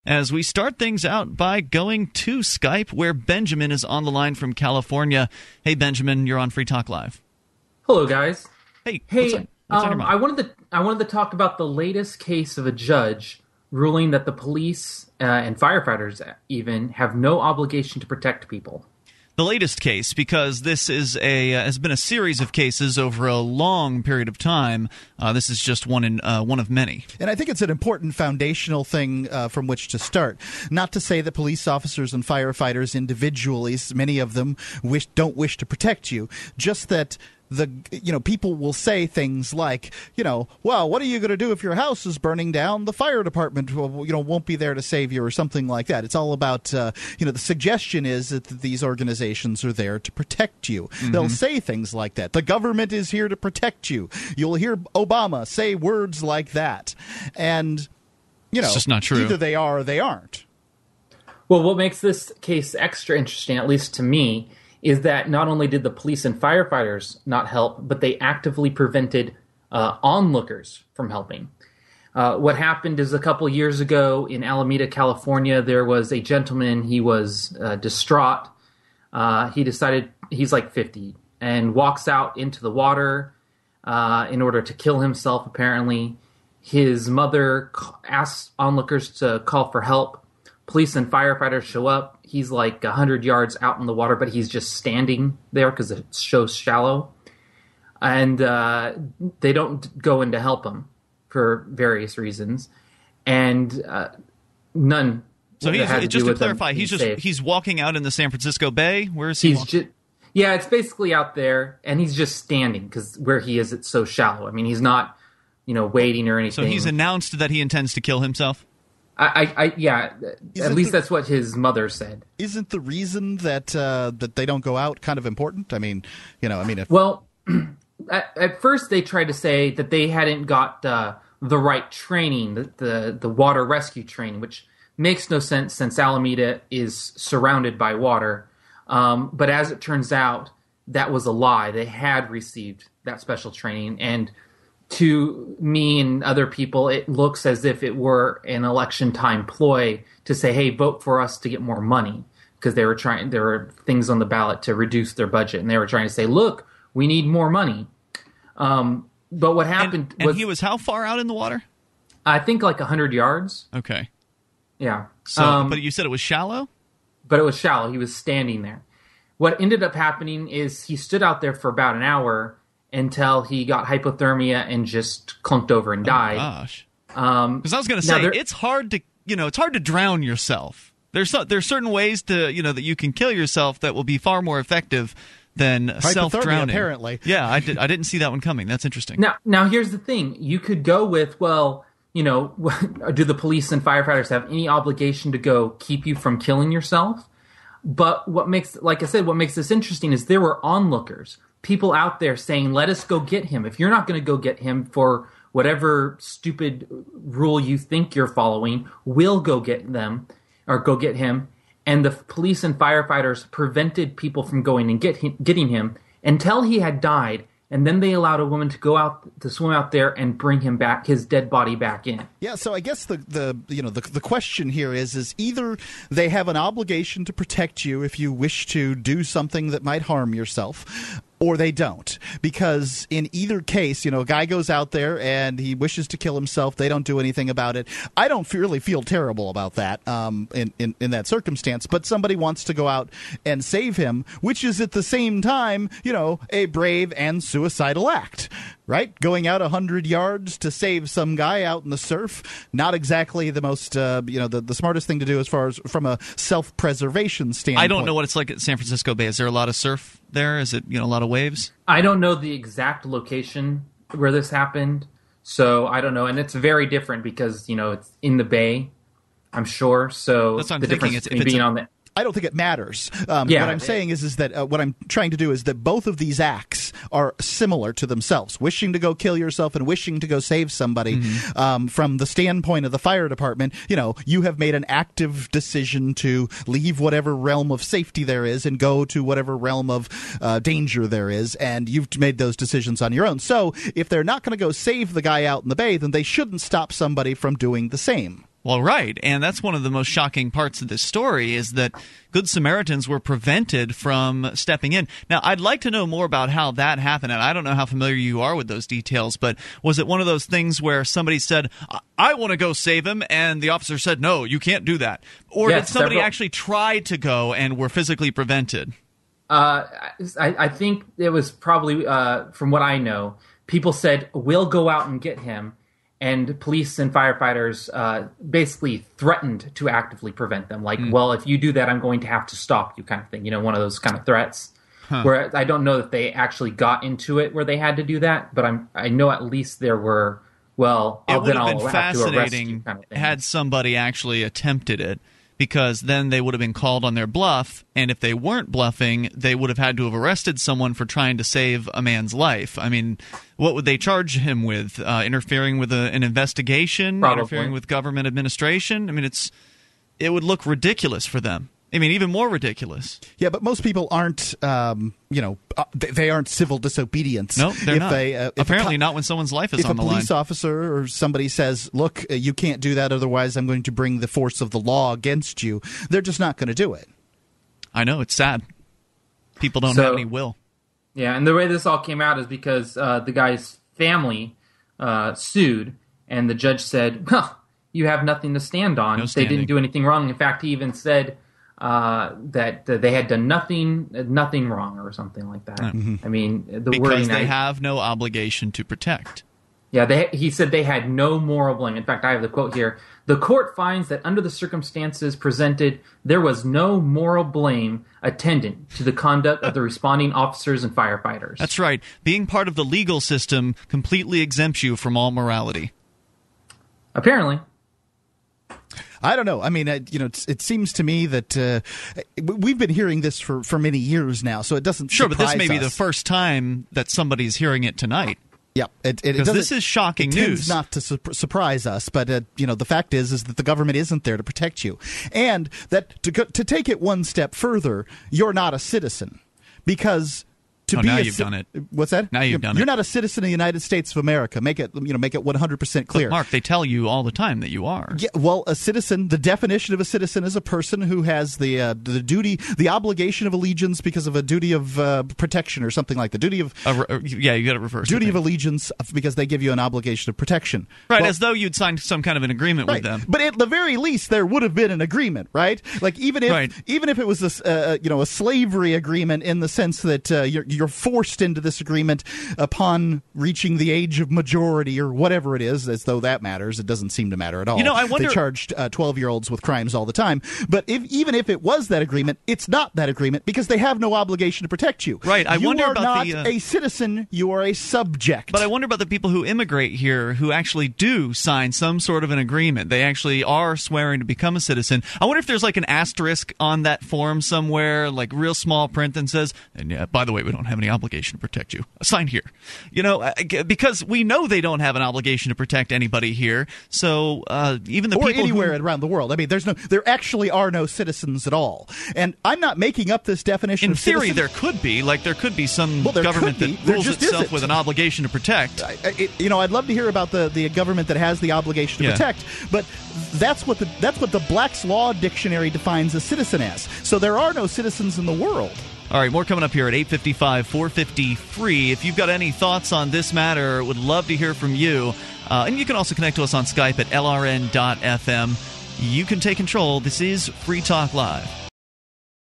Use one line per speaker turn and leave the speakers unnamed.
As we start things out by going to Skype, where Benjamin is on the line from California. Hey, Benjamin, you're on Free Talk Live.
Hello, guys.
Hey,
what's
on your mind?
I wanted to talk about the latest case of a judge ruling that the police and firefighters even have no obligation to protect people.
The latest case, because this is has been a series of cases over a long period of time. This is just one of many.
And I think it's an important foundational thing from which to start. Not to say that police officers and firefighters individually, many of them, don't wish to protect you. Just that people will say things like, well, what are you going to do if your house is burning down? The fire department won't be there to save you, or something like that. It's all about the suggestion is that these organizations are there to protect you. Mm-hmm. They'll say things like that. The government is here to protect you. You'll hear Obama say words like that. And
it's just not true.
Either they are or they aren't.
Well, what makes this case extra interesting, at least to me, is that not only did the police and firefighters not help, but they actively prevented onlookers from helping. What happened is a couple years ago in Alameda, California, there was a gentleman. He was distraught. He decided he's like 50 and walks out into the water in order to kill himself, apparently. His mother asks onlookers to call for help. Police and firefighters show up. He's like 100 yards out in the water, but he's just standing there because it's so shallow. And they don't go in to help him for various reasons. And none.
So just to clarify, he's walking out in the San Francisco Bay? Where is he walking?
Yeah, it's basically out there, and he's just standing because where he is, it's so shallow. I mean, he's not, wading or anything.
So he's announced that he intends to kill himself?
Yeah. At least that's what his mother said.
Isn't the reason that they don't go out kind of important?
Well, at first they tried to say that they hadn't got the right training, the water rescue training, which makes no sense since Alameda is surrounded by water. But as it turns out, that was a lie. They had received that special training, and to me and other people, it looks as if it were an election time ploy to say, hey, vote for us to get more money, because there were things on the ballot to reduce their budget, and they were trying to say, look, we need more money. But what happened
was... And he was how far out in the water?
I think like 100 yards.
Okay.
Yeah.
So, but you said it was shallow?
But it was shallow. He was standing there. What ended up happening is he stood out there for about an hour until he got hypothermia and just clunked over and died.
Oh, gosh. Because I was going to say, it's hard to drown yourself. There's certain ways to, that you can kill yourself that will be far more effective than self-drowning.
Apparently.
Yeah, I didn't see that one coming. That's interesting.
Now here's the thing. You could go with, well, do the police and firefighters have any obligation to go keep you from killing yourself? But what makes this interesting is there were onlookers. People out there saying, let us go get him. If you're not going to go get him for whatever stupid rule you think you're following, we'll go get them or go get him. And the police and firefighters prevented people from going and getting him until he had died. And then they allowed a woman to go out to swim out there and bring him back, his dead body back in.
Yeah, so I guess the question here is either they have an obligation to protect you if you wish to do something that might harm yourself, or they don't. Because in either case, a guy goes out there and he wishes to kill himself. They don't do anything about it. I don't really feel terrible about that in that circumstance. But somebody wants to go out and save him, which is at the same time, a brave and suicidal act. Right? Going out 100 yards to save some guy out in the surf, not exactly the most, the smartest thing to do as far as from a self-preservation standpoint.
I don't know what it's like at San Francisco Bay. Is there a lot of surf there? Is it, a lot of waves?
I don't know the exact location where this happened, so I don't know. And it's very different because, it's in the bay, I'm sure. So
that's what I'm
the
thinking.
Difference between being on the...
I don't think it matters. What I'm saying is that what I'm trying to do is that both of these acts are similar to themselves. Wishing to go kill yourself and wishing to go save somebody. From the standpoint of the fire department, you have made an active decision to leave whatever realm of safety there is and go to whatever realm of danger there is, and you've made those decisions on your own. So if they're not going to go save the guy out in the bay, then they shouldn't stop somebody from doing the same.
Well, right, and that's one of the most shocking parts of this story is that Good Samaritans were prevented from stepping in. Now, I'd like to know more about how that happened, and I don't know how familiar you are with those details, but was it one of those things where somebody said, I want to go save him, and the officer said, no, you can't do that? Or did somebody actually try to go and were physically prevented?
I think it was probably, from what I know, people said, we'll go out and get him. And police and firefighters basically threatened to actively prevent them. Like, well, if you do that, I'm going to have to stop you kind of thing. You know, one of those kind of threats. Where I don't know that they actually got into it where they had to do that. But I know at least there were, well,
it would have been fascinating kind of thing. Had somebody actually attempted it. Because then they would have been called on their bluff, and if they weren't bluffing, they would have had to have arrested someone for trying to save a man's life. I mean, what would they charge him with? Interfering with an investigation?
Probably.
Interfering with government administration? I mean, it would look ridiculous for them. I mean, even more ridiculous.
Yeah, but most people aren't, they aren't civil disobedience.
No, they're not. Apparently not when someone's life is on the line.
If a police officer or somebody says, look, you can't do that, otherwise I'm going to bring the force of the law against you, they're just not going to do it.
I know, it's sad. People don't have any will.
Yeah, and the way this all came out is because the guy's family sued, and the judge said, you have nothing to stand on. They didn't do anything wrong. In fact, he even said that they had done nothing wrong or something like that.
Mm-hmm.
I mean,
because they have no obligation to protect.
Yeah, he said they had no moral blame. In fact, I have the quote here. The court finds that under the circumstances presented, there was no moral blame attendant to the conduct of the responding officers and firefighters.
That's right. Being part of the legal system completely exempts you from all morality.
Apparently.
I don't know. I mean, it seems to me that we've been hearing this for many years now, so it doesn't surprise us.
Sure, but this may be the first time that somebody's hearing it tonight.
Yeah,
because this is shocking news.
It tends not to surprise us, but the fact is that the government isn't there to protect you, and that to take it one step further, you're not a citizen because.
Now you've done it.
What's that?
Now you've done it.
You're not a citizen of the United States of America. Make it 100% clear.
But Mark, they tell you all the time that you are.
Yeah, well, a citizen. The definition of a citizen is a person who has the duty, the obligation of allegiance because of a duty of protection or something like the duty of.
Yeah, you got it reversed.
Duty of allegiance because they give you an obligation of protection.
Right, as though you'd signed some kind of an agreement with them.
But at the very least, there would have been an agreement, right? Like even if it was a slavery agreement in the sense that you're forced into this agreement upon reaching the age of majority or whatever it is, as though that matters. It doesn't seem to matter at all.
I wonder.
They charged 12-year-olds with crimes all the time. But even if it was that agreement, it's not that agreement because they have no obligation to protect you.
Right. I wonder about
You are not a citizen. You are a subject.
But I wonder about the people who immigrate here who actually do sign some sort of an agreement. They actually are swearing to become a citizen. I wonder if there's like an asterisk on that form somewhere, like real small print that says, and yeah, by the way, we don't have any obligation to protect you. Sign here. Because we know they don't have an obligation to protect anybody here. So even the
or
people
anywhere around the world. I mean, there actually are no citizens at all. And I'm not making up this definition.
In theory, there could be. Like there could be some government that rules itself with an obligation to protect.
I'd love to hear about the government that has the obligation to protect. But that's what the Black's Law Dictionary defines a citizen as. So there are no citizens in the world.
All right, more coming up here at 8:55, 450 free. If you've got any thoughts on this matter, would love to hear from you. And you can also connect to us on Skype at lrn.fm. You can take control. This is Free Talk Live.